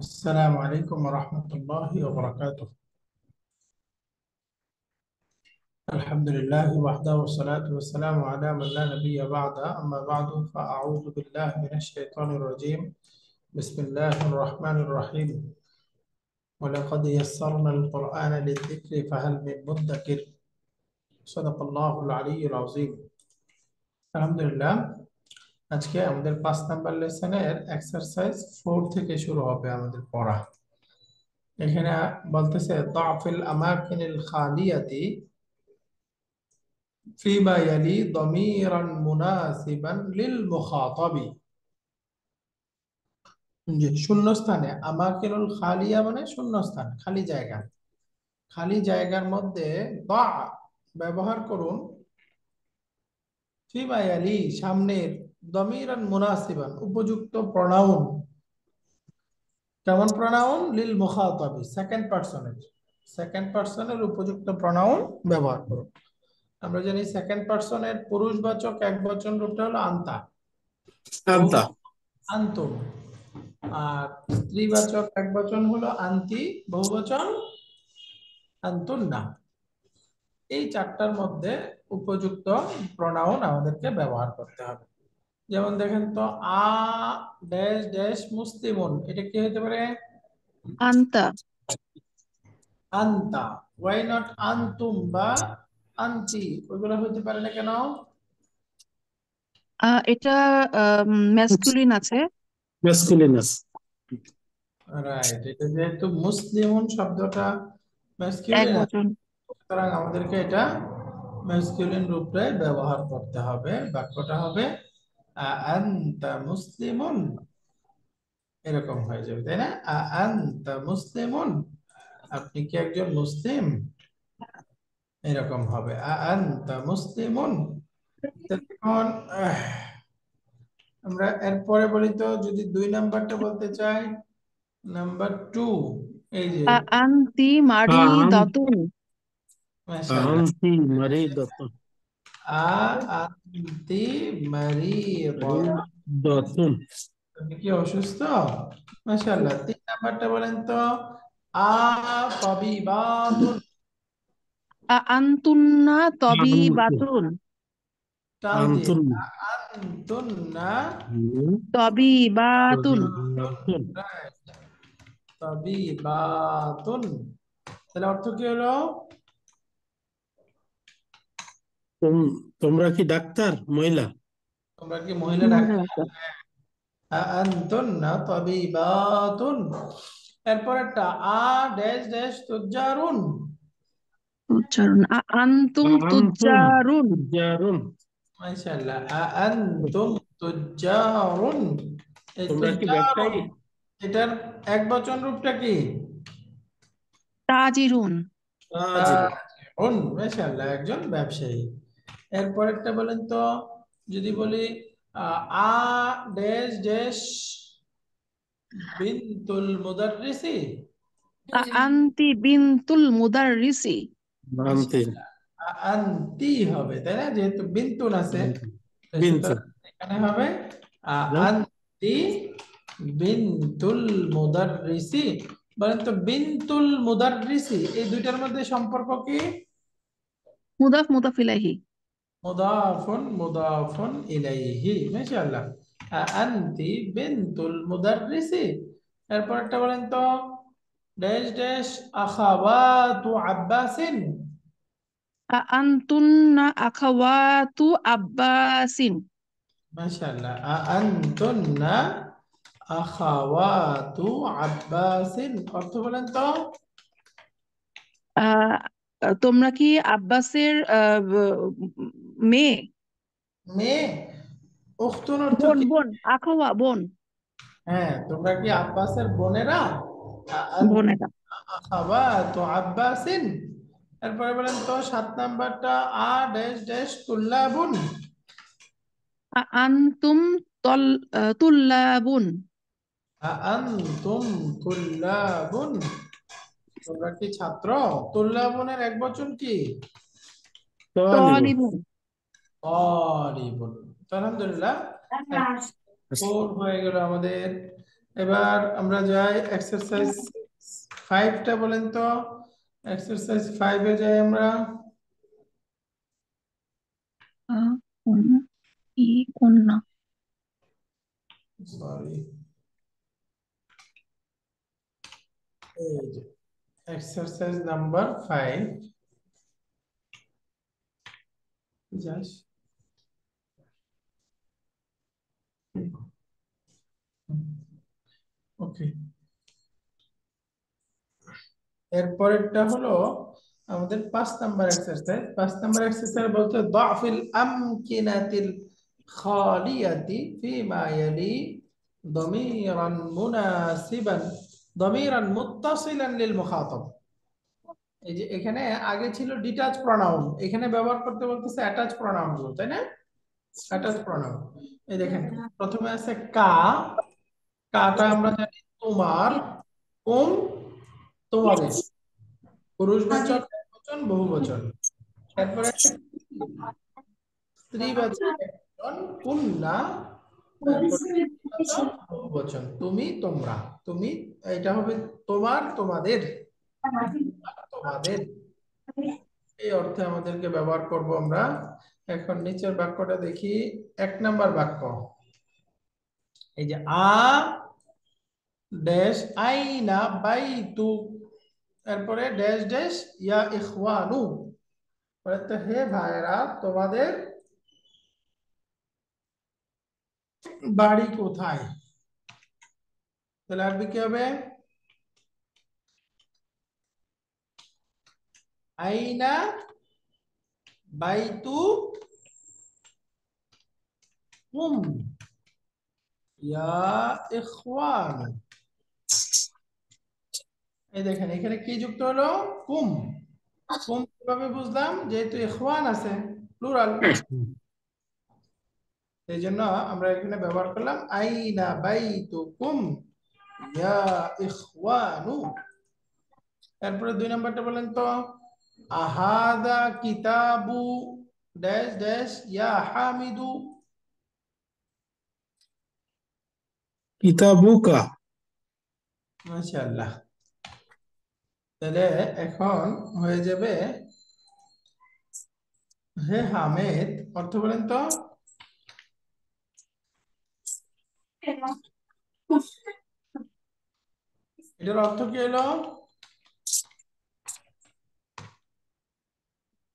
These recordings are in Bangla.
السلام عليكم ورحمة الله وبركاته. الحمد لله وحده والصلاة والسلام على من لا نبي بعده، أما بعد فأعوذ بالله من الشيطان الرجيم. بسم الله الرحمن الرحيم. ولقد يسرنا القرآن للذكر فهل من مدكر. صدق الله العلي العظيم. الحمد لله। আজকে আমাদের 5 নাম্বার লেসনের এক্সারসাইজ 4 থেকে শুরু হবে আমাদের পড়া। এখানে বলতেছে দাফিল আমাকিনিল খালিয়াতি فيما يلي ضميرا مناسبا للمخاطب। যে শূন্যস্থানে আমাকিনুল খালিয়া মানে শূন্যস্থান, খালি জায়গা। খালি জায়গার মধ্যে দা ব্যবহার করুন ফিমা ইয়ালি সামনের দমিরান মুনাসিবান উপযুক্ত প্রনাউন। কেমন প্রনাউন? লিল মুখাতাবি সেকেন্ড পার্সনের উপযুক্ত প্রনাউন ব্যবহার করুন। আমরা জানি সেকেন্ড পার্সনের পুরুষবাচক একবচন রূপটা হলো আন্তা, আন্তা, আন্তুম। আর স্ত্রীবাচক একবচন হলো আন্তি, বহুবচন আন্তুন্না। এই চারটার মধ্যে উপযুক্ত প্রনাউন আমাদেরকে ব্যবহার করতে হবে। যেমন দেখেন তো, আ ড্যাশ ড্যাশ মুসলিমুন, এটা কি হতে পারে? আন্তা। আন্তা। ওয়াই নট আন্তুম বা আন্তি? ওইগুলো হতে পারে না কেন? এটা ম্যাসকুলিন আছে। ম্যাসকুলিনাস। রাইট, এটা যেহেতু মুসলিমুন শব্দটা ম্যাসকুলিন, একবচন। সুতরাং আমাদেরকে এটা ম্যাসকুলিন রূপে ব্যবহার করতে হবে। বাক্যটা হবে আনতা মুসলিমুন, এরকম হয়ে যাবে, তাই না? আনতা মুসলিমুন, আপনি কি একজন মুসলিম? এরকম হবে আনতা মুসলিমুন। এখন আমরা এরপরে বলি তো, যদি 2 নাম্বারটা বলতে চাই, নাম্বার 2, এই যে আন্তি মারি দাতুন। মাশাআল্লাহ, আন্তি মারিদাতুন, আনতি মারিদাতুন, আপনি কি অসুস্থ? মাশাআল্লাহ। 3 নাম্বারটা বলেন তো, তাবিবাতুন। আন্তুন্না তবিবাতুন। টান দিয়ে, আন্তুন, আনতুন্না তবিবাতুন। right, তাবিবাতুন। তাহলে অর্থ কি হলো? তোমরা কি ডাক্তার মহিলা? তোমরা কি মহিলা মহিলা ডাক্তার? ডাক্তার। আনতুন্না তাবিবাতুন। এরপর একটা ড্যাশ ড্যাশ তুজ্জারুন। উচ্চারণ আন্তুম আন্তুম তুজ্জারুন। তুজ্জারুন, মাশাআল্লাহ, আনতুম তুজ্জারুন। এই তোমরা কি তুজ্জারুন, ব্যবসায়ী? এটার একবচন রূপটা কি? তাজিরুন। তাজিরুন। তাজিরুন। মাশাআল্লাহ, একজন ব্যবসায়ী। এরপরেরটা বলেন তো, যদি বলি আ ড্যাশ ড্যাশ বিনতুল মুদাররিসি। আন্তি বিনতুল মুদাররিসি। আন্তি, আন্তি হবে, তাই না? যেহেতু বিন্তুন আছে, তো বিনতু, সুতরাং এখানে হবে আন্তি বিনতুল মুদাররিসি। বলেন তো, বিনতুল মুদাররিসি এই দুইটার মধ্যে সম্পর্ক কি? মুদাফ মুদাফ ইলাইহি। মুদাফুন মুদাফুন ইলাইহি। মাশাআল্লাহ, আন্তি বিনতুল মুদাররিসি। এরপর একটা বলেন তো, ড্যাশ ড্যাশ আখাওয়াতু আব্বাসিন। আন্তুন্না আখাওয়াতু আব্বাসিন। মাশাআল্লাহ, আনতুন্না আখাওয়াতু আব্বাসিন। অর্থ বলেন তো। আহ, তোমরা কি আব্বাসের মেয়ে? মেয়ে, উখতুন অর্থ বোন কি? বোন, আখাওয়া বোন। হ্যাঁ, তোমরা কি আব্বাসের বোনেরা? বোনেরা। আখাওয়াতু আব্বাসিন। এরপরে বলেন তো 7 নাম্বারটা, ড্যাশ ড্যাশ তুল্লাবুন। আন্তুম তুল্লাবুন। আনতুম তুল্লাবুন, তোমরা কি ছাত্র? তুল্লাবুনের একবচন কি? তালিবুন। তলিবুন। তালিবুন। তো আলহামদুলিল্লাহ, 4 হয়ে গেল আমাদের। এবার আমরা যাই এক্সারসাইজ 5টা বলেন তো। এক্সারসাইজ 5-এ যাই আমরা। কোন কি কন্যা সরি, এই যে এক্সারসাইজ নাম্বার 5। যাস ওকে। এরপরেরটা হলো আমাদের 5 নাম্বার এক্সারসাইজ। 5 নাম্বার এক্সারসাইজ বলতে দাফিল আমকিনাতিল খালিয়াতি ফিমা ইয়ালি দমিরান মুনাসিবান দমিরান মুত্তাসিলান লিল মুখাতাব। এই যে এখানে আগে ছিল ডিটাচ প্রনাউন, এখানে ব্যবহার করতে বলতেছে অ্যাটাচ প্রনাউন গুলো, তাই না? Attach pronoun. এই দেখেন প্রথমে আছে কা, কাটা আমরা জানি তোমার, তোমাদের, পুরুষবাচক, একবচন, বহুবচন। তারপরে আছে স্ত্রীবাচক একজন, কুন্না। তারপরে স্ত্রীবাচক বহুবচন, তুমি, তোমরা। তুমি, এটা হবে তোমার, তোমাদের, তোমাদের, এই অর্থে আমাদেরকে ব্যবহার করব আমরা। এখন নিচের বাক্যটা দেখি। 1 নাম্বার বাক্য, এই যে ড্যাশ আইনা বাইতু, এরপরে ড্যাশ ড্যাশ ইয়া ইখওয়ানু, বলে তো হে ভাইরা তোমাদের বাড়ি কোথায়? তাহলে আরবি কি হবে? আইনা বাইতু কুম ইয়া ইখওয়ান। এই দেখেন এখানে কি যুক্ত হলো? কুম। কুম কিভাবে বুঝলাম? যেহেতু ইখওয়ান আছে, প্লুরাল, এই জন্য আমরা এখানে ব্যবহার করলাম আইনা বাইতু কুম ইয়া ইখওয়ানু। তারপরে 2 নাম্বারটা বলেন তো, আহাদা কিতাবু ড্যাশ ড্যাশ ইয়া হামিদু। কিতাবুকা। মাশাআল্লাহ। তাহলে এখন হয়ে যাবে হে হামেদ, অর্থ বলেন তো। এটার অর্থ কি হলো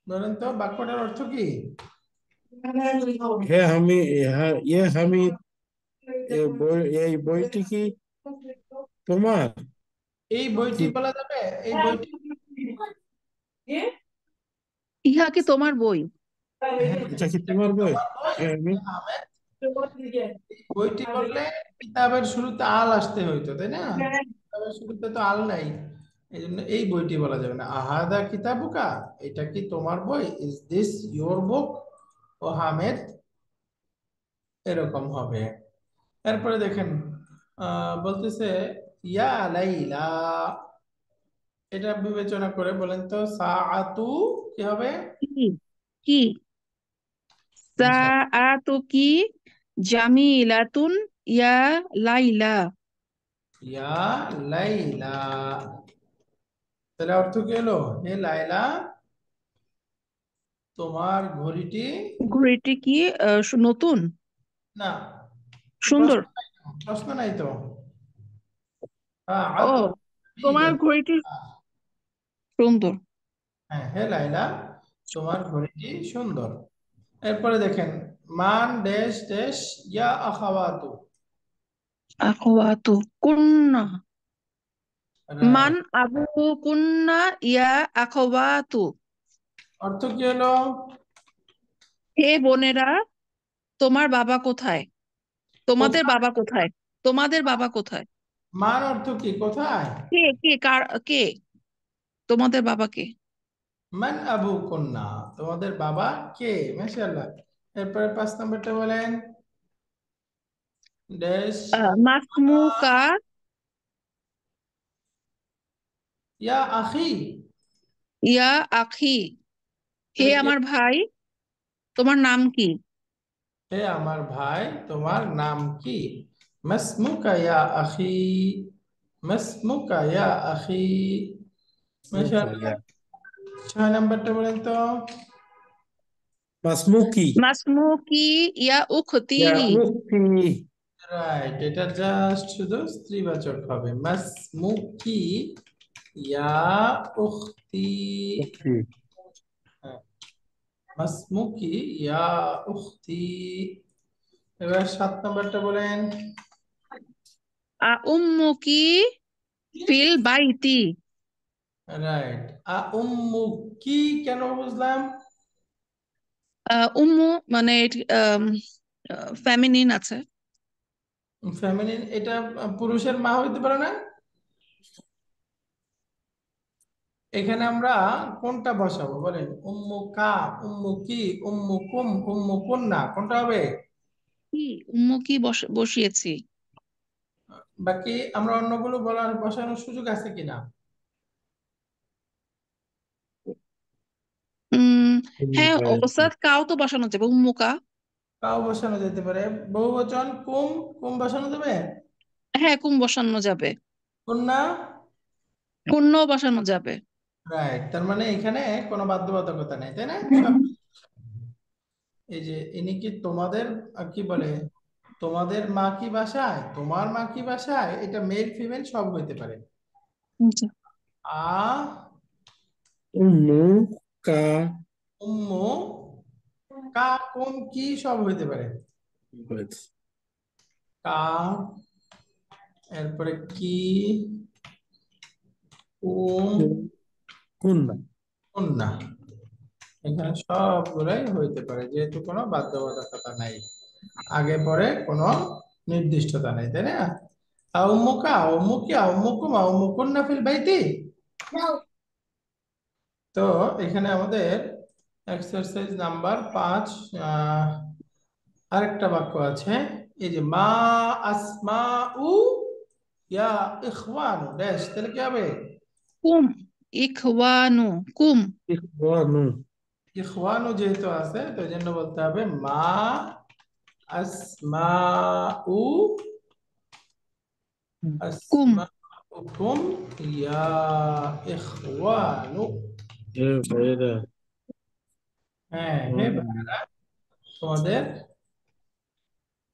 বলেন তো, বাক্যটার অর্থ কি? হে আমি, ইয়ে হামিদ, এই বইটি কি তোমার? এই বইটি বলা যাবে? এই বইটি, ইহা কি তোমার বই? হ্যাঁ, এটা কি এটা কি তোমার বই? তোমার বই? হে আমি, হামেদ, এই বইটি বললে কিতাবের শুরুতে আল আসতে হইতো, তাই না? কিতাবের শুরুতে তো আল নাই, এই জন্য এই বইটি বলা যাবে না। আহাদা কিতাবুকা, এটা কি তোমার বই? ইজ দিস ইয়োর বুক ও হামেদ, এরকম হবে। এরপরে দেখেন বলতেছে ইয়া লাইলা, এটা বিবেচনা করে বলেন তো সাআতু কি হবে? কি কি সাআতু কি জামিলাতুন ইয়া লাইলা। ইয়া লাইলা, তাহলে অর্থ কি হলো? হে লাইলা তোমার ঘড়িটি, ঘড়িটি কি নতুন, না সুন্দর? প্রশ্ন নাই তো, প্রশ্ন নাই তো। ও, সাআতু তোমার জামিলাতুন। ঘড়িটি সুন্দর। হ্যাঁ, হে লাইলা তোমার ঘড়িটি সুন্দর। এরপরে দেখেন মান ড্যাশ ড্যাশ ইয়া আখাওয়াতু। আখওয়াতু কুন্না, মান রাইট। আবু কুন্না ইয়া আখওয়াতু। অর্থ কি হলো? হে বোনেরা, তোমার বাবা কোথায়? তোমাদের কোথায়? বাবা কোথায়? তোমাদের বাবা কোথায়? মান অর্থ কি? কোথায়? কে কে কার কে? তোমাদের বাবা কে? মান আবু কন্যা, তোমাদের বাবা কে? মাশাআল্লাহ। এরপরে 5 নাম্বারটা বলেন, ড্যাশ মাসমুকা ইয়া আখি। ইয়া আখি, হে তাহলে কি? আমার ভাই, তোমার নাম কি? হে আমার ভাই তোমার নাম কি? মাসমুকা ইয়া আখি, মাসমুকা ইয়া আখি। মাশাআল্লাহ। 6 নাম্বারটা বলেন তো। মাসমুকি মাসমুকি ইয়া উখতি। ইয়া উখতি। রাইট, এটা জাস্ট শুধু স্ত্রীবাচক হবে, মাসমুকি ইয়া উখতি। উখতি। হ্যাঁ, মাসমুকি ইয়া উখতি। এবার 7 নাম্বারটা বলেন। উম্মুকি ফিল বাইতি। রাইট, উম্মুকি কেন বুঝলাম? উম্মু মানে ফেমিনিন আছে। ফেমিনিন, এটা পুরুষের মা হইতে পারে না? এখানে আমরা কোনটা বসাবো বলেন? উম্মুকা, উম্মুকি, উম্মুকুম, উম্মুকুন্না, কোনটা হবে? কি উম্মুকি বসিয়েছি। বাকি আমরা অন্যগুলো বসানোর সুযোগ আছে কিনা? উম হ্যাঁ, ওস্তাদ কাউ তো বসানো যাবে, উম্মুকা। কাউ বসানো যেতে পারে। বহুবচন কুম, কুম বসানো যাবে। হ্যাঁ, কুম বসানো যাবে। কন্যা। কুন্নও বসানো যাবে। রাইট, তার মানে এখানে কোনো বাধ্যবাধকতা নেই, তাই না? সব। এই যে ইনি কি তোমাদের কি বলে, তোমাদের মা কি বাসায়, তোমার মা কি বাসায়, এটা মেল ফিমেল সব হইতে পারে। আচ্ছা। আ উম্মু কা। উম্মু, কা কুম কি সব হইতে পারে। কা, এরপরে কি, কুম, কুন্না। কন্যা, এখানে সবগুলাই হইতে পারে, যেহেতু কোনো বাধ্যবাধকতা নাই, আগে পরে কোনো নির্দিষ্টতা নাই, তাই না? উম্মুকা, উম্মুকি, উম্মুকুম, উম্মুকুন্না ফিল বাইতি। তো এখানে আমাদের এক্সারসাইজ নাম্বার 5 আরেকটা বাক্য আছে। এই যে মা আসমাউ ইয়া ইখওয়ানু ড্যাশ, তাহলে কি হবে? কুম ইখওয়ানু কুম। ইখওয়ানু। ইখওয়ানু যেহেতু আছে তো এই জন্য বলতে হবে মা আসমাউ কুম। আসমাউকুম ইয়া ইখওয়ানু। এ ভাইরা। হ্যাঁ, হে ভাইরা, তোমাদের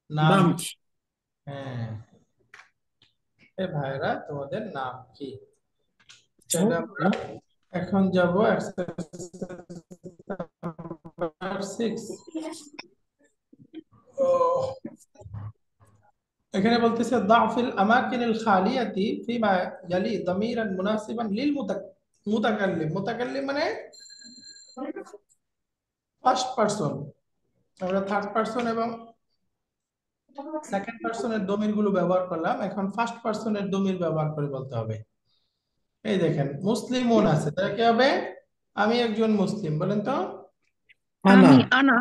নাম নাম কি? হ্যাঁ, হে ভাইরা, তোমাদের নাম কি? তাহলে আমরা এখন যাব এক্সারসাইজ নাম্বার 6। এখানে বলতেছে দাফিল আমাকিনিল খালিয়াতি ফিমা ইয়ালি দামিরান মুনাসিবান লিল মুতাকাল্লিম। মুতাকাল্লিম মানে ফার্স্ট পারসন। আমরা থার্ড পারসন এবং সেকেন্ড পারসনের দমির গুলো ব্যবহার করলাম, এখন ফার্স্ট পারসনের দমির ব্যবহার করে বলতে হবে। এই দেখেন মুসলিমুন আছে, তাহলে কি হবে? আমি একজন মুসলিম, বলেন তো। আনা। আমি আনা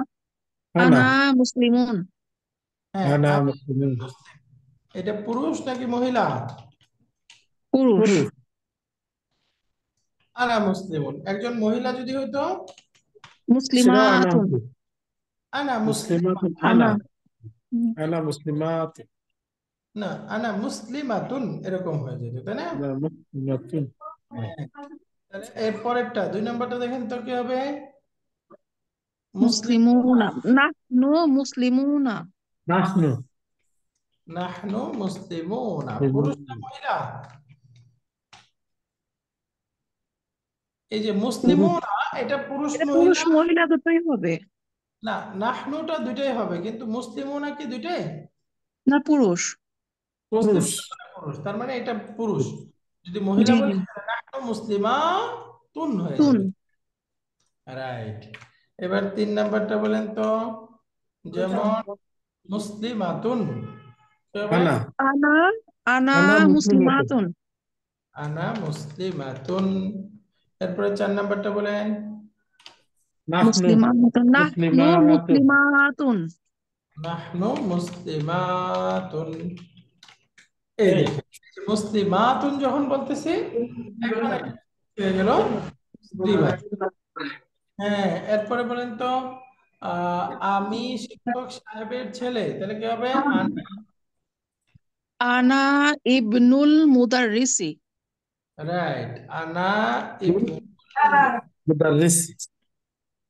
আনা। আনা মুসলিমুন। হ্যাঁ, আনা আমি মুসলিম। মুসলিম। এটা পুরুষ নাকি মহিলা? পুরুষ। পুরুষ। আনা মুসলিমুন। একজন মহিলা যদি হইতো? সেটাও আনা মুসলিমাতুন। হতো। আনা মুসলিম। মুসলিমাত আনা। আনা। হুম, আনা মুসলিমাত। না, আনা মুসলিমাতুন এরকম হয়ে যেত, তাই না? আনা মুসলিমাতুন। হ্যাঁ, তাহলে এর পরেরটা 2 নম্বরটা দেখেন তো কি হবে? মুসলিম। মুসলিমুনা নাহনু মুসলিমুনা। নাহনু। নাহনু মুসলিমুনা, পুরুষ না মহিলা? এই যে পুরুষ। মুসলিমুনা, এটা পুরুষ এটা পুরুষ মহিলা? মহিলা দুটোই হবে। না, নাহনুটা দুইটাই হবে, কিন্তু মুসলিমুনা কি দুইটাই? না, পুরুষ। পুরুষ। মুসলিমুনা পুরুষ, তার মানে এটা পুরুষ। যদি মহিলা জি বলি জি। তাহলে নাহনু মুসলিমাতুন হয়ে তুন। যাবে। রাইট। এবার 3 নাম্বারটা বলেন তো। যেমন মুসলিমাতুন কি হবে? আনা। আনা আনা আনা মুসলিমাতুন। মুসলিমাতুন। আনা মুসলিমাতুন। এরপরে 4 নাম্বারটা বলেন। নাহনু মুসলিমাতুন নাহনু মুসলিমাতুন। মুসলিমাতুন। নাহনু মুসলিমাতুন। এই এই দেখেন, এই যে মুসলিমাতুন যখন বলতেছি, এখন এটা হয়ে গেল স্ত্রীবাচক। হ্যাঁ, এরপরে বলেন তো। আহ, আমি শিক্ষক সাহেবের ছেলে, তাহলে কি হবে? আনা আনা ইবনুল মুদাররিসি। রাইট, আনা ইবনুল মুদাররিস।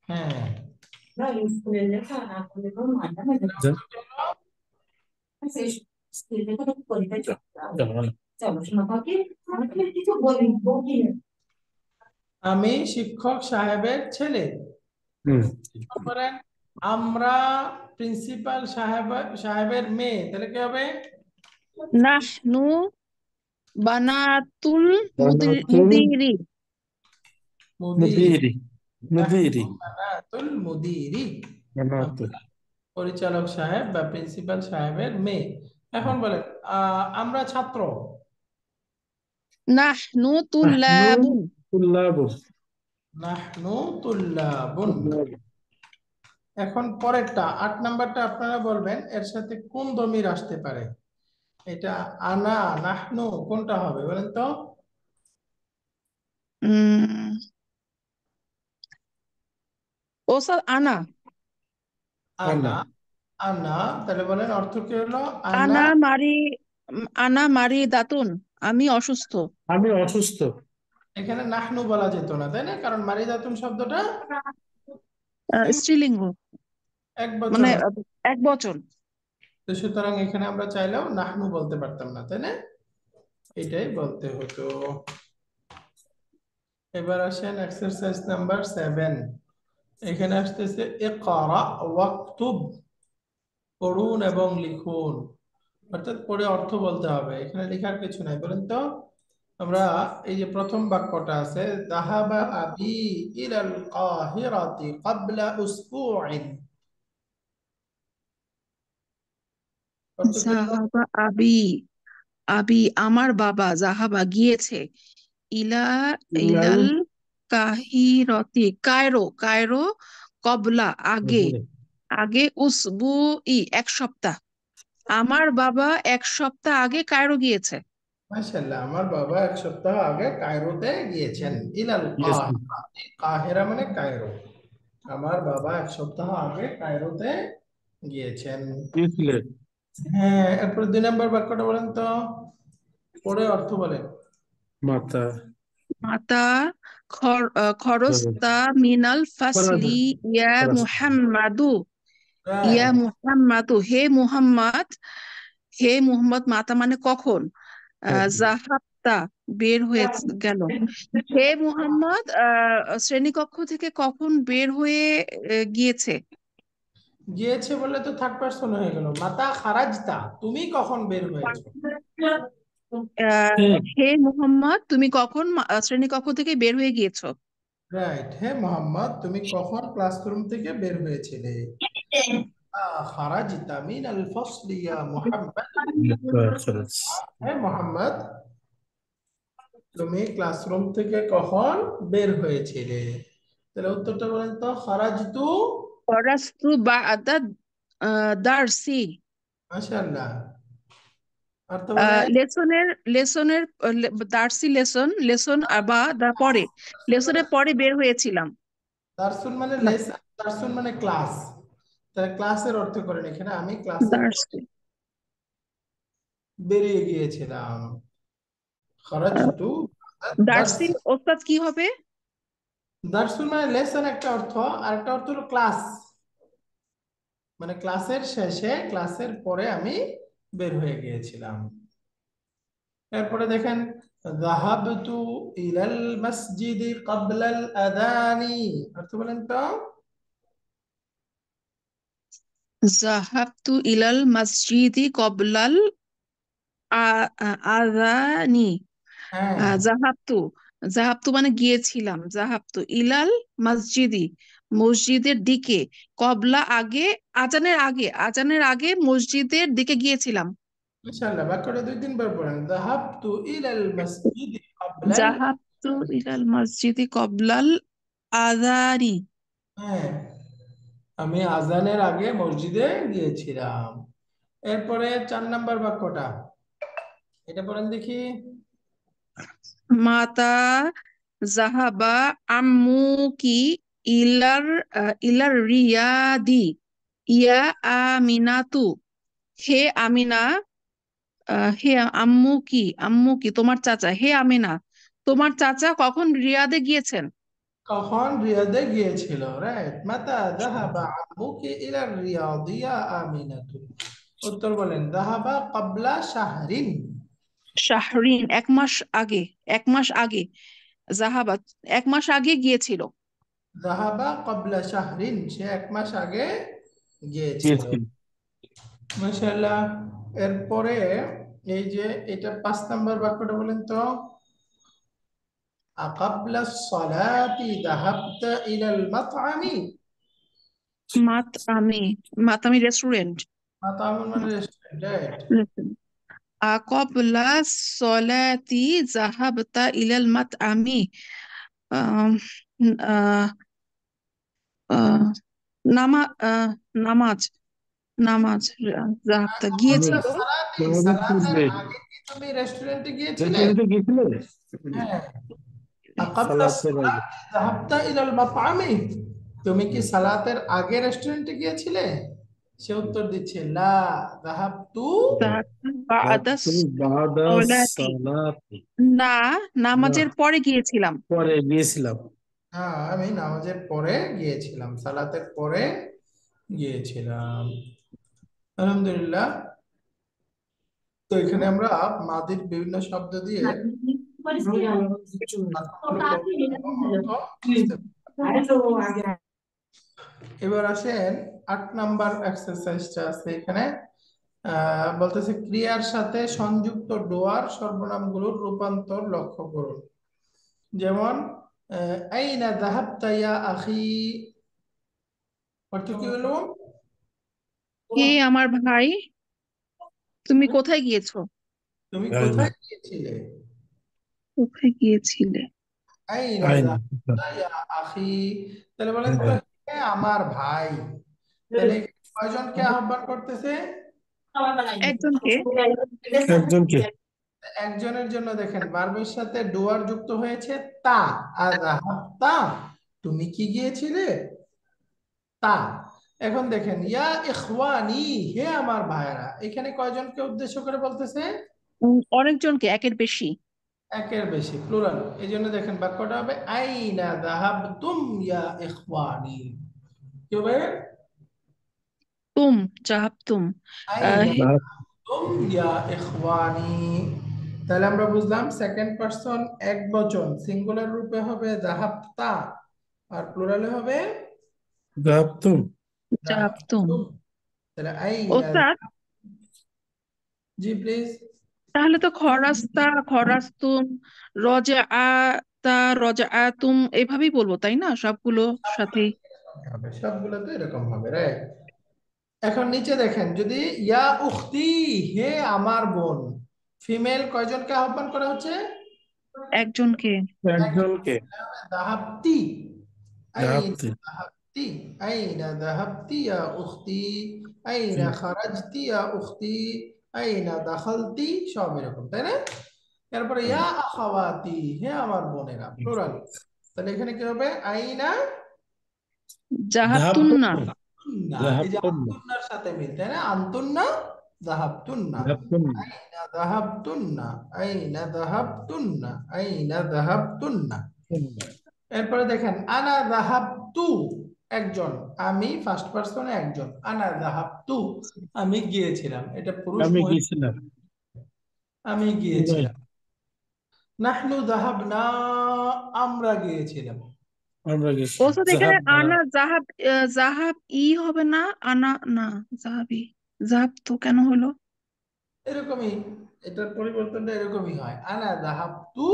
হ্যাঁ, যা, আমি শিক্ষক সাহেবের ছেলে। হুম, বলেন আমরা প্রিন্সিপাল সাহেবের মেয়ে, তাহলে কি হবে? নাহনু বানাতুল বানাতুল মুদিরি। মুদির, মুদিরি। মুদিরি। বানাতুল মুদিরি, বানাতুল। পরিচালক সাহেব বা প্রিন্সিপাল সাহেবের মেয়ে। এখন বলেন আমরা ছাত্র। নাহনু নাহনু তুল্লাবুন। তুল্লাবু। নাহনু তুল্লাবুন। তুল্লাবু। এখন পরেরটা 8 নাম্বারটা আপনারা বলবেন এর সাথে কোন দমির আসতে পারে। এটা আনা, নাহনু, কোনটা হবে বলেন তো? উম ওস্তাদ আনা। আনা, আনা। আনা, তাহলে বলেন অর্থ কি হলো? আনা। আনা মারি আনা মারি দাতুন। আমি অসুস্থ। আমি অসুস্থ। এখানে নাহনু বলা যেত না, তাই না? কারণ মারিদাতুন শব্দটা স্ত্রীলিঙ্গ, এক বচন মানে অর্থ। এক বচন। তো সুতরাং এখানে আমরা চাইলেও নাহনু বলতে পারতাম না, তাই না? এটাই বলতে হতো। এবার আসেন এক্সারসাইজ নাম্বার 7। এখানে আসতেছে ইকরা ওয়াকতুব, পড়ুন এবং লিখুন। অর্থাৎ পড়ে অর্থ বলতে হবে, এখানে লেখার কিছু নাই। বলেন তো আমরা এই যে প্রথম বাক্যটা আছে, যাহাবা আবি ইলাল কাহিরাতি ক্বাবলা উসবুইন, অর্থ কি হলো? জাহাবা আবি, আবি আমার বাবা, জাহাবা গিয়েছে, ইলা ইলাল ইলাল কাহিরতি কায়রো, কায়রো, কবলা আগে, আগে উসবু ই এক সপ্তাহ। আমার বাবা এক সপ্তাহ আগে কায়রো গিয়েছে। মাশাআল্লাহ, আমার বাবা 1 সপ্তাহ আগে কায়রোতে গিয়েছেন। ইলাল গিয়েছে। কাহিরা, কাহিরা মানে কায়রো। আমার বাবা 1 সপ্তাহ আগে কায়রোতে গিয়েছেন। গিয়েছিলেন। হ্যাঁ, এরপর 2 নম্বর বাক্যটা বলেন তো, পড়ে অর্থ বলেন। মাতা। মাতা খরস্তা মিনাল ফরাজ। ফাসলি ইয়া ফরাজ। মুহাম্মাদু, ইয়া রাইট, মুহাম্মাদু, হে মুহাম্মদ, হে মুহাম্মদ। মাতা মানে কখন। জাহাবতা বের হয়ে গেল। হে মুহাম্মদ শ্রেণীকক্ষ থেকে কখন বের হয়ে গিয়েছে। গিয়েছে বললে তো থার্ড পারসন হয়ে গেল। মাতা খারাজতা, তুমি কখন বের হয়েছো? হুম। হে মুহাম্মদ তুমি কখন শ্রেণীকক্ষ থেকে বের হয়ে গিয়েছো। রাইট, হে মোহাম্মদ তুমি কখন ক্লাসরুম থেকে বের হয়েছিলে? খারাজতা মিনাল ফাসলি ইয়া মুহাম্মদ, ফরাজ। হে মোহাম্মদ তুমি ক্লাসরুম থেকে কখন বের হয়েছিলে? তাহলে উত্তরটা বলেন তো, খারাজতু। খরাস্তু বা'দা দারসি। মাশাআল্লাহ, অর্থ বলেন। লেসনের দার্সি লেসন, লেসন বা দা পরে, লেসনের পরে বের হয়েছিলাম। দারসুন মানে না, লেসন, দারসুন মানে ক্লাস। তাহলে ক্লাসের অর্থ করেন এখানে, আমি ক্লাসের দার্সি। বেরিয়ে গিয়েছিলাম। খারাজতু দারস। দার্সি ওস্তাদ কি হবে? দারসুন মানে লেসন একটা অর্থ, আর একটা অর্থ হলো ক্লাস, মানে ক্লাসের শেষে, ক্লাসের পরে আমি বের হয়ে গিয়েছিলাম। এরপরে দেখেন, যাহাবতু ইলাল মসজিদি ক্বাবলাল আযানি, অর্থ বলেন তো। জাহাবতু ইলাল মসজিদি কবলাল আযানি। হ্যাঁ, জাহাবতু, জাহাবতু মানে গিয়েছিলাম, জাহাবতু ইলাল মসজিদি মসজিদের দিকে, কবলা আগে, আজানের আগে, আজানের আগে মসজিদের দিকে গিয়েছিলাম। ইনশাআল্লাহ বাক্যটা 2-3 বার পড়েন। যাহাবতু ইলাল মসজিদি ক্বাবলাল, জাহাবতু ইলাল মসজিদি কবলাল আযানি। হ্যাঁ, আমি আজানের আগে মসজিদে গিয়েছিলাম। এরপরে 4 নম্বর বাক্যটা, এটা পড়েন দেখি। মাতা জাহাবা আম্মুকি ইলার ইলার রিয়াদি ইয়া আমিনাতু, হে আমিনা হে আম্মু কি তোমার চাচা, হে আমিনা তোমার চাচা কখন রিয়াদে গিয়েছেন? কখন রিয়াদে গিয়েছিল, রাইট। মাতা যাহাবা আম্মুকি ইলা রিয়াদ ইয়া আমিনাতু। উত্তর বলেন, যাহাবা ক্বাবলা শাহরিন। শাহরিন 1 মাস আগে, 1 মাস আগে। জাহাবা 1 মাস আগে গিয়েছিল। যাহাবা ক্বাবলা শাহরিন, সে 1 মাস আগে গিয়েছিল। গিয়েছিল। মাশাআল্লাহ। এরপরে এই যে এটা 5 নম্বর বাক্যটা বলেন তো। আকাবলা সলাতি যাহাবতা ইলাল মাতআমি। মাতামি রেস্টুরেন্ট। মাতআমুন মানে রেস্টুরেন্ট, রাইট। قبل الصلاة ذهبت إلى المطعم. আম, আহ, আহ, নামা আহ, নামাজ নামাজ জাহাবতা ক্বাবলা গিয়েছিল। সলাতি, নামাজের সালাতের পূর্বে আগে কি তুমি রেস্টুরেন্টে গিয়েছিলে? রেস্টুরেন্টে গিয়েছিলে? হ্যাঁ। আকাবলা সালাতের আগে। সলাতি যাহাবতা ইলাল মাতআমি, তুমি কি সালাতের আগে রেস্টুরেন্টে গিয়েছিলে? সে উত্তর দিচ্ছে, লা যাহাবতু। বা'দা রাত্রি বাদা সলাতি। সালাতি। না, না, নামাজের পরে গিয়েছিলাম। পরে গিয়েছিলাম। হ্যাঁ, আমি নামাজের পরে গিয়েছিলাম, সালাতের পরে গিয়েছিলাম। আলহামদুলিল্লাহ। তো এখানে আমরা মাদির বিভিন্ন শব্দ দিয়ে বাক্যগুলো করব এবং অর্থ বুঝতে পারব। এবার আসেন 8 নম্বর এক্সারসাইজটা আছে এখানে। বলতেছে ক্রিয়ার সাথে সংযুক্ত ডোয়ার সর্বনামগুলোর রূপান্তর লক্ষ্য করুন। যেমন আইনা যাহাবতা ইয়া আখি, অর্থ কি হলো? হে আমার ভাই, তুমি কোথায় গিয়েছো? তুমি আইনা। কোথায় গিয়েছিলে? কোথায় গিয়েছিলে? আইনা আইনা। যাহাবতা ইয়া আখি। তাহলে বলেন তো, হে আমার ভাই। তাহলে এখানে কয়জনকে আহ্বান করতেছে? একজনকে। একজনকে। একজনের জন্য দেখেন ভার্বের সাথে ডুয়ার যুক্ত হয়েছে তা। আর যাহাবতা, তুমি কি গিয়েছিলে? তা। এখন দেখেন ইয়া ইখওয়ানি, হে আমার ভাইরা, এখানে কয়জনকে উদ্দেশ্য করে বলতেছে? অনেকজনকে, একের বেশি। একের বেশি, প্লুরাল। এই জন্য দেখেন বাক্যটা হবে আইনা যাহাবতুম ইয়া ইখওয়ানি। কি হবে? তুম জাহাবতুম। আইনা হে, যাহাবতুম ইয়া ইখওয়ানি। তাহলে আমরা বুঝলাম সেকেন্ড পারসন এক বচন সিঙ্গুলার রূপে হবে যাহাবতা, আর প্লুরালে হবে যাহাবতুম। জাহাবতুম। যাহাবতুম। তাহলে আইনা। ওস্তাদ, জি প্লিজ। তাহলে তো খরাস্তুম, রজআতা রজআতুম এভাবেই বলবো, তাই না? সবগুলো সাথেই। হবে, সবগুলো তো এরকম হবে, রাইট। এখন নিচে দেখেন, যদি ইয়া উখতি, হে আমার বোন, ফিমেল কয়জনকে আহ্বান করা হচ্ছে? একজনকে। একজনকে। যাহাবতি। আইনা যাহাবতি। যাহাবতি, আইনা যাহাবতি ইয়া উখতি, আইনা খারাজতি ইয়া উখতি, আইনা দাখালতি, সব এরকম, তাই না? এরপরে ইয়া আখাওয়াতি, হে আমার বোনেরা, প্লুরাল। তাহলে এখানে কি হবে? আইনা জাহাবতুন্না। যাহাবতুম। তুন্না। এই যে যাহাবতুম। আন্তুন্নার সাথে মিল, তাই না? আন্তুন্না যাহাবতুন্না। যাহাবতুম। আইনা যাহাবতুন্না, আইনা যাহাবতুন্না, আইনা যাহাবতুন্না। এরপরে দেখেন আনা যাহাবতু, একজন, আমি ফার্স্ট পারসনে একজন, আনা যাহাবতু, আমি গিয়েছিলাম, এটা পুরুষ আমি মহিলা। গিয়েছিলাম। আমি উভয়। গিয়েছিলাম। নাহনু যাহাবনা, আমরা গিয়েছিলাম। আমরা গেছি। ওস্তাদ, এখানে যাহাবনা। আনা জাহাব, জাহাব ই হবে না? আনা না, জাহাবি। জাহাব তো কেন হলো? এরকমই, এটার পরিবর্তনটা এরকমই হয়, আনা যাহাবতু,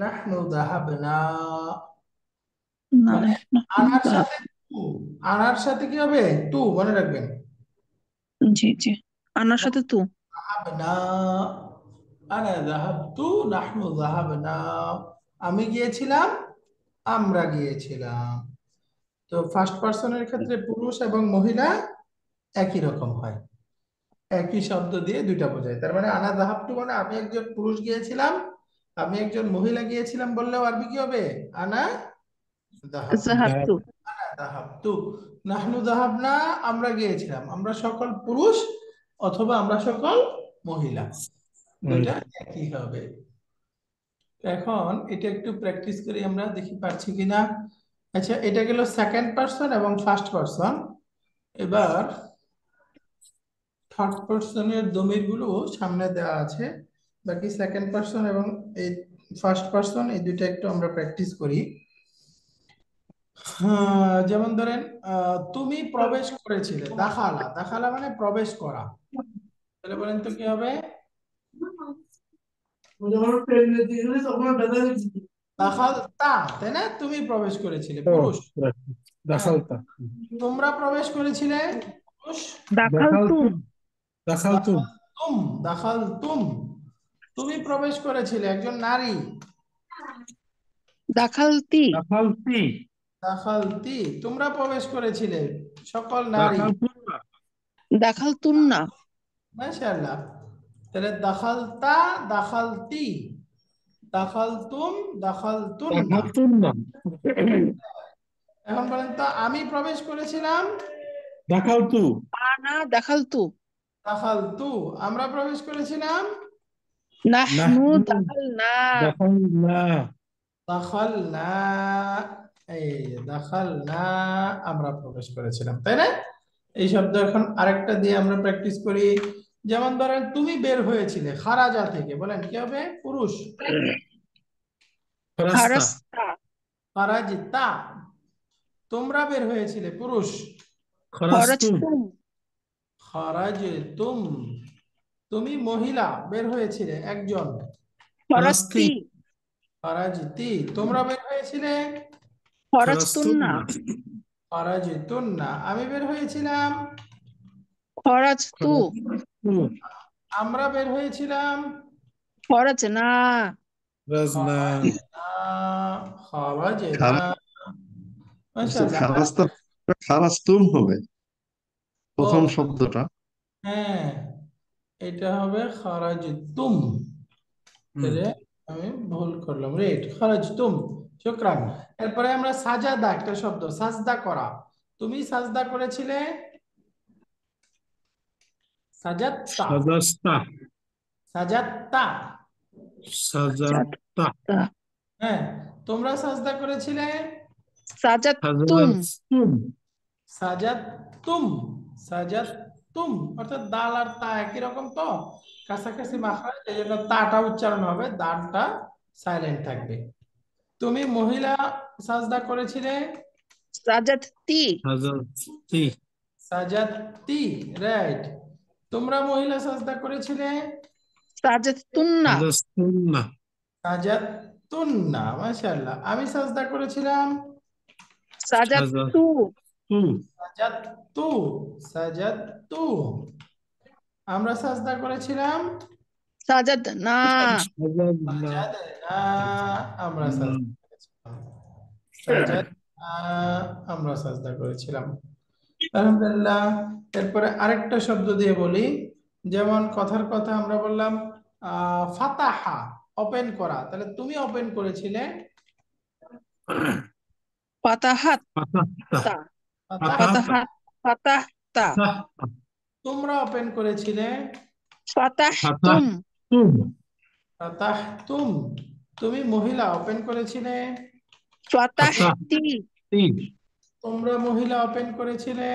নাহনু যাহাবনা। না, মানে না, আনার জাহাব। সাথে তু, আনার সাথে কি হবে? তু, মনে রাখবেন। জি জি, আনার সাথে তু। যাহাবনা, আনা যাহাবতু, নাহনু যাহাবনা, আমি গিয়েছিলাম, আমরা গিয়েছিলাম। তো ফার্স্ট পারসনের ক্ষেত্রে পুরুষ এবং মহিলা একই রকম হয়, একই শব্দ দিয়ে দুইটা বোঝায়। তার মানে আনা যাহাবতু মানে আমি একজন পুরুষ গিয়েছিলাম, আমি একজন মহিলা গিয়েছিলাম বললেও আরবি কি হবে? আনা যাহাবতু। জাহাবতু। যাহাবতু। নাহনু যাহাবনা, আমরা গিয়েছিলাম, আমরা সকল পুরুষ অথবা আমরা সকল মহিলা, দুইটা একই হবে। এখন এটা একটু প্র্যাকটিস করি আমরা, দেখি পারছি কিনা। আচ্ছা, এটা গেল সেকেন্ড পারসন এবং ফার্স্ট পারসন। এবার থার্ড পারসনের দমির গুলো সামনে দেওয়া আছে, বাকি সেকেন্ড পারসন এবং এই ফার্স্ট পারসন এই দুইটা একটু আমরা প্র্যাকটিস করি। যেমন ধরেন তুমি প্রবেশ করেছিলে, দাখালা, দাখালা মানে প্রবেশ করা, তাহলে বলেন তো কি হবে? দাখালতা, তাই না? তুমি প্রবেশ করেছিলে, পুরুষ। হ্যাঁ, دخلت তোমরা প্রবেশ করেছিলে, পুরুষ। দাখালতুম, دخلتم দাখালতুম, দাখালতুম, তুমি প্রবেশ করেছিলে, একজন নারী। দাখালতি, دخلتي দাখালতি, তোমরা প্রবেশ করেছিলে, সকল নারী। دخلتن দাখালতুন্না, মাশাআল্লাহ। তাহলে দাখালতা, দাখালতি, দাখালতুম, দাখালতুন্না। دخلتن এখন বলেন তো, আমি প্রবেশ করেছিলাম, دخلت আনা দাখালতু, দাখালতু, আমরা প্রবেশ করেছিলাম, নাহনু نحن দাখালনা, دخلنا দাখালনা, এই দাখালনা, আমরা প্রবেশ করেছিলাম, তাই না? এই শব্দ এখন আরেকটা দিয়ে আমরা প্র্যাকটিস করি। যেমন ধরেন তুমি বের হয়েছিলে খারাজা থেকে, বলেন কি হবে? পুরুষ। خرجت খারাস্তা, খারাজিতা, তোমরা বের হয়েছিলে, পুরুষ। خرجتم খরজতুম, খারাজতুম, তুমি মহিলা, বের হয়েছিলে, একজন। খরজতি, خرجتي খারাজিতি, তোমরা বের হয়েছিলে, খরজতুন্না, خرجتن খারাজিতুন্না, আমি বের হয়েছিলাম, খরজতু, خرجتم আমরা বের হয়েছিলাম, খরজনা, خرجنا খারাজনা। খারাজ মাশাআল্লাহ। খারাজটা খারাজতুম হবে ও, প্রথম শব্দটা। হ্যাঁ, এটা হবে খারাজতুম। তাহলে আমি ভুল করলাম, রেট, খারাজতুম, শুকরান। এরপরে আমরা সাজাদা, একটা শব্দ, সাজদা করা, তুমি সাজদা করেছিলে, সাজাত্তা, سجدت সাজাত্তা। سجدت হ্যাঁ, তোমরা সাজদা করেছিলে, সাজাতুম, سجدتم সাজাতুম, সাজাতুম, অর্থাৎ দাল আর তা একই রকম, তো কাছাকাছি মাখরাজ, এই জন্য তাটা উচ্চারণ হবে, দালটা সাইলেন্ট থাকবে। তুমি মহিলা সাজদা করেছিলে, সাজাতি, سجدتي সাজাতি, রাইট। তোমরা মহিলা সাজদা করেছিলে, সাজাতুন্না, سجدتن সাজাতুন্না, মাশাআল্লাহ। আমি সাজদা করেছিলাম, সাজাতু, সাজাতু, সাজাতু। আমরা সাজদা করেছিলাম, সাজাদনা, سجدنا সাজাদনা, আমরা সাজদা করেছিলাম, সাজাদনা, আমরা সাজদা করেছিলাম। আলহামদুলিল্লাহ। এরপরে আরেকটা শব্দ দিয়ে বলি, যেমন কথার কথা আমরা বললাম ফাতাহা, ওপেন করা, তাহলে তুমি ওপেন করেছিলে, পাতাহাত, فتحت ফাতাহ, পাতাহাত, পাতাহতা, فتحت তোমরা ওপেন করেছিলে, ফাতাহতুম, فتحتم ফাতাহতুম, তুমি মহিলা ওপেন করেছিলে, ফাতাহতি, فتحتي তোমরা মহিলা ওপেন করেছিলে,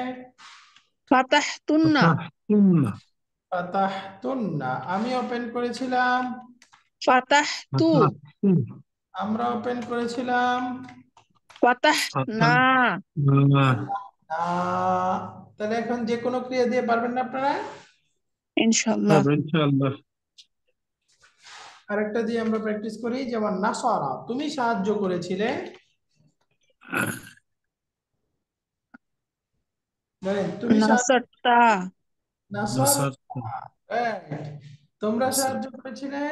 ফাতাহতুন্না, فتحتن ফাতাহতুন্না, আমি ওপেন করেছিলাম, ফাতাহতু, فتحتم আমরা ওপেন করেছিলাম, ফাতাহনা, فتحنا তাহলে এখন যে কোনো ক্রিয়া দিয়ে পারবেন না আপনারা? ইনশাআল্লাহ। طيب إن شاء الله আরেকটা দিয়ে আমরা প্র্যাকটিস করি, যেমন নাসারা, তুমি সাহায্য করেছিলে, বলেন তুমি নাসারতা, নাসার, نصرت তোমরা সাহায্য করেছিলে,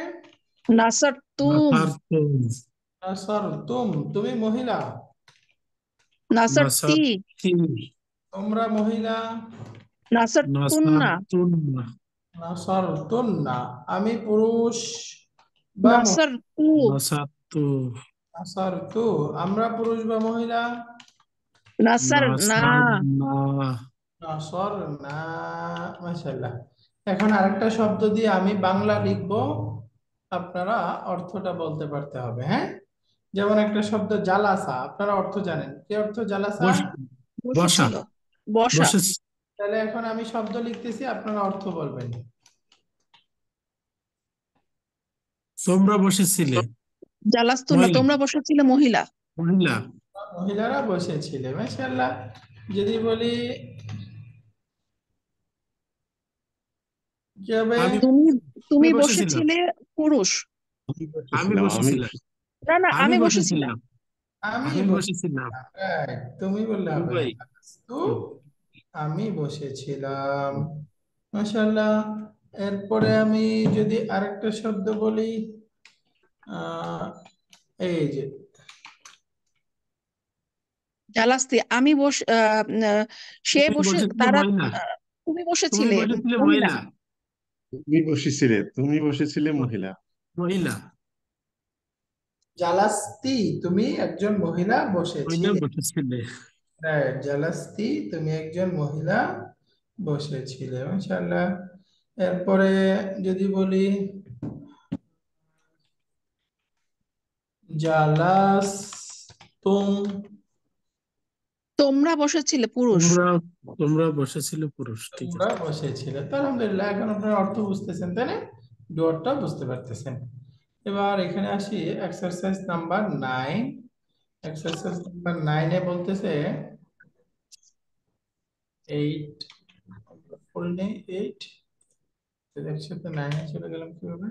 নাসারতুম, نصرتم নাসারতুম, তুমি মহিলা, নাসারতি, نصرتي তোমরা মহিলা, নাসারতুন্না, نصرتن নাসারতুন্না, আমি পুরুষ বা মহিলা, নাসারতু, نصرت নাসারতু, আমরা পুরুষ বা মহিলা, নাসারনা, نصرنا নাসরনা, মাশাআল্লাহ। এখন আরেকটা শব্দ দিয়ে আমি বাংলা লিখবো, আপনারা অর্থটা বলতে পারতে হবে, হ্যাঁ? যেমন একটা শব্দ জালাসা, আপনারা অর্থ জানেন, কি অর্থ জালাসা? বস বসা বসেছিল, বসা। বসে তাহলে এখন আমি শব্দ লিখতেছি, আপনারা অর্থ বলবেন। তোমরা বসেছিলে জালাস্তুল্লাহ, মহিলা তোমরা বসেছিলে মহিলা। মহিলা মহিলারা বসেছিলে, মাশাআল্লাহ। যদি বলি কি হবে? আমি তুমি আমি তুমি বসেছিলাম বসেছিলে পুরুষ। আমি আমি বসেছিলাম না না, আমি আমি বসেছিলাম। বসেছিলাম আমি আমি বসে, বসেছিলাম right, তুমি বললে হবে না। উভয় তো আমি বসেছিলাম, মাশাআল্লাহ। এরপরে আমি যদি আরেকটা শব্দ বলি, আহ এই যে জালাস্তি, আমি সে তুমি বসে, বসেছিলে তারা মহিলা তুমি তুমি বসেছিলে বসেছিলে মহিলা। মহিলা তুমি বসেছিলে মহিলা। মহিলা জালাস্তি, তুমি একজন মহিলা মহিলা বসেছিলে। বসেছিলে Right, জালাস্তি, তুমি একজন মহিলা বসেছিলে, মাশাআল্লাহ। এরপরে যদি বলি জালাস্তুম, তোমরা বসেছিলে পুরুষ। তোমরা তোমরা বসেছিলে পুরুষ, ঠিক তোমরা আছে। বসেছিলে। তো আলহামদুলিল্লাহ, এখন আপনারা অর্থ বুঝতেছেন, তাই না? ডুয়ারটা বুঝতে পারতেছেন। এবার এখানে আসি এক্সারসাইজ নাম্বার 9। এক্সারসাইজ নাম্বার 9-এ বলতেছে 8, ফুল নেই 8, একসাথে 9-এ চলে গেলাম কিভাবে?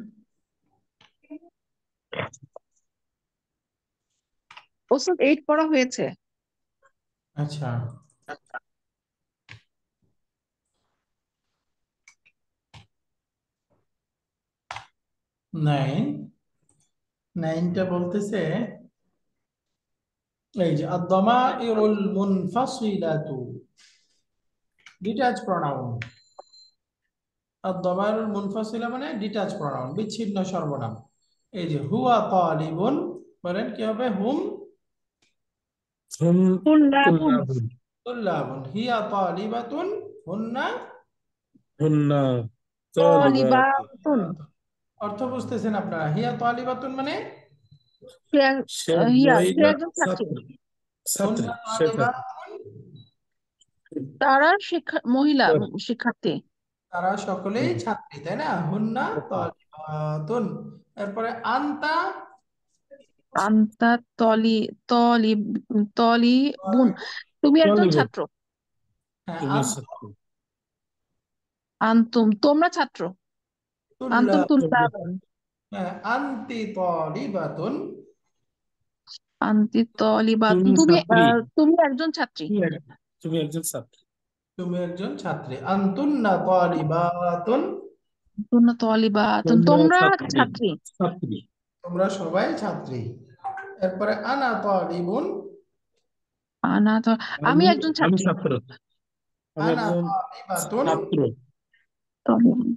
ওসব 8 পড়া হয়েছে। আচ্ছা, 9টা বলতেছে এই যে আদ-দামাইরুল মুনফাসিলাতু, ডিটাচ প্রনাউন। আদ-দামাইরুল মুনফাসিলা মানে ডিটাচ প্রনাউন, বিচ্ছিন্ন সর্বনাম। এই যে হুয়া তালিবুন, বলেন কি হবে? হুম হুম তুল্লাবুন, তুল্লাবুন তুল্লাবুন, হিয়া তালিবাতুন, হুন্না হুন্না তালিবাত তালিবাতুন। অর্থ বুঝতেছেন আপনারা? হিয়া তালিবাতুন মানে সে সে সে মহিলা একজন ছাত্রী। ছাত্র ছাত্রী হুন্না সে তালিবাতুন, তারা মহিলা শিক্ষার্থী। তারা সকলেই ছাত্রী, তাই না? হুন্না তালিবাতুন। এরপরে আনতা, আন্তা তলি তলিবুন, তুমি একজন তালিবাত ছাত্র। হ্যাঁ, তুমি ছাত্র আন্তুম, তোমরা ছাত্র। আন্তুম আনতুল্লাহ, তুল্লাবুন। হ্যাঁ, আনতি তালিবাতুন, আন্তি তলিবাতুন, তুমি তুমি ছাত্রী তুমি একজন ছাত্রী। তুমি একজন ছাত্রী তুমি একজন ছাত্রী। আনতুন্না তালিবাতুন, তোমরা তলিবাতুন, তোমরা তোমরা ছাত্রী ছাত্রী। ছাত্রী তোমরা সবাই ছাত্রী। এরপরে আনা তালিবুন, আনা তো, আমি আমি একজন আমি ছাত্রী। ছাত্র আমি আনা একজন তালিবাতুন, ছাত্র তলিবুন।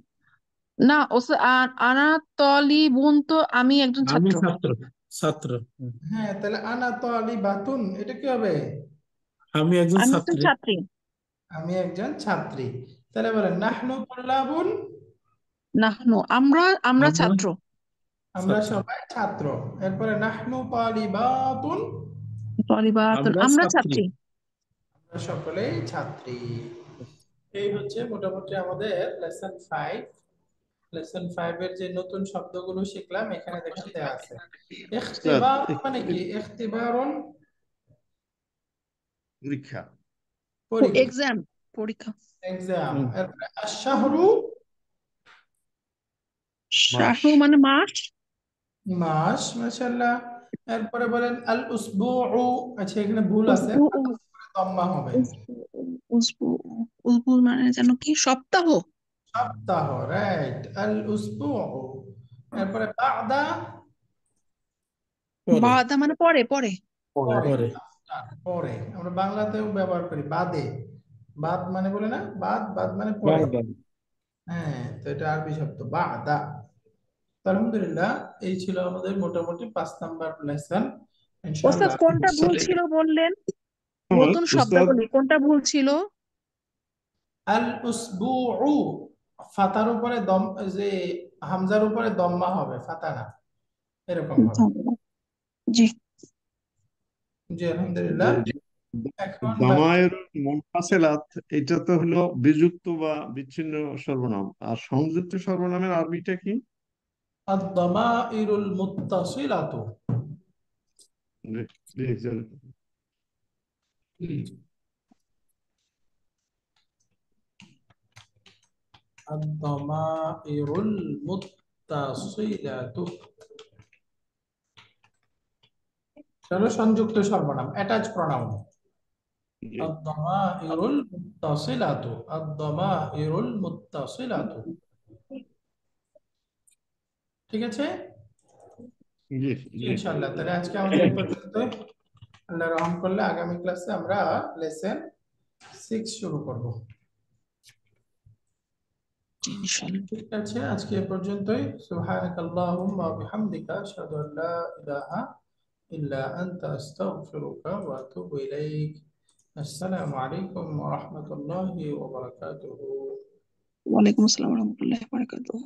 না আনা তলিবুন তো আমি একজন আমি ছাত্র। ছাত্র ছাত্র হ্যাঁ, তাহলে আনা তালিবাতুন এটা কি হবে? আমি একজন আমি একজন ছাত্রী ছাত্রী। আমি একজন ছাত্রী। তাহলে বলেন নাহনু তুল্লাবুন, নাহনু, আমরা আমরা আমরা ছাত্র। আমরা ছাত্র সবাই ছাত্র। এরপরে নাহনু তালিবাতুন, তলিবাতুন, আমরা আমরা ছাত্রী ছাত্রী। আমরা সকলেই ছাত্রী। এই হচ্ছে মোটামুটি আমাদের লেসন 5 এর যে নতুন শব্দগুলো শিখলাম এখানে দেখেন দেয়া আছে। উস্তাদ, ইখতিবার মানে কি? ইখতিবারুন পরীক্ষা। পরীক্ষা, এক্সাম, পরীক্ষা। এক্সাম। হুম। এরপরে আশ-শাহরু মাস। শাহরু মানে মাস। মাস, মাশাআল্লাহ। এরপরে বলেন আল উসবুউ, আচ্ছা এখানে ভুল আছে, উসবু দম্মা হবে। উসবু উসবু উসবু মানে যেন কি? সপ্তাহ। সপ্তাহ, রাইট, আল উসবুউ। এরপরে বাদা, পরে বাদা মানে পরে পরে। পরে, পরে পরে আমরা বাংলাতেও ব্যবহার করি বাদে। বাদ মানে বলে না, বাদ, বাদ মানে পরে। বারবার হ্যাঁ, তো এটা আরবি শব্দ বাদা। তো আলহামদুলিল্লাহ, এই ছিল আমাদের মোটামুটি 5 নাম্বার লেসন। ওস্তাদ ইনশাআল্লাহ কোনটা ভুল ছিল বললেন? নতুন উস্তাদ, শব্দাবলী কোনটা ভুল ছিল? আল উসবুউ, ফাতার উপরে দম, যে হামজার উপরে দম্মা হবে, ফাতা না, এরকম হবে। জি জি আলহামদুলিল্লাহ। এখন দামায়ের মুনফাসিলাত, এটা তো হলো বিযুক্ত বা বিচ্ছিন্ন সর্বনাম। আর সংযুক্ত সর্বনামের আরবিটা কি? আদ-দামাইরুল মুত্তাসিলাতু। জি, জি, জি। আদ-দামাইরুল মুত্তাসিলাতু হলো সংযুক্ত সর্বনাম, অ্যাটাচ প্রনাউন। জি, আদ-দামাইরুল মুত্তাসিলাতু, আদ-দামাইরুল মুত্তাসিলাতু। ঠিক আছে জি, জি। ইনশাআল্লাহ। তাহলে আজকে আমাদের এই পর্যন্তই। আল্লাহ রহম করলে আগামী ক্লাসে আমরা লেসন 6 শুরু করব। ইনশাআল্লাহ। ঠিক আছে, আজকে এ পর্যন্তই। সুবহানাকাল্লাহুম্মা ওয়া বিহামদিকা আশহাদু আল লা ইলাহা ইল্লা আনতা আস্তাগফিরুকা ওয়া আতুবু ইলাইক। আসসালামু আলাইকুম ওয়া রাহমাতুল্লাহি ওয়া বারাকাতুহু। ওয়ালাইকুম আসসালাম ওয়া রাহমাতুল্লাহি ওয়া বারাকাতুহু।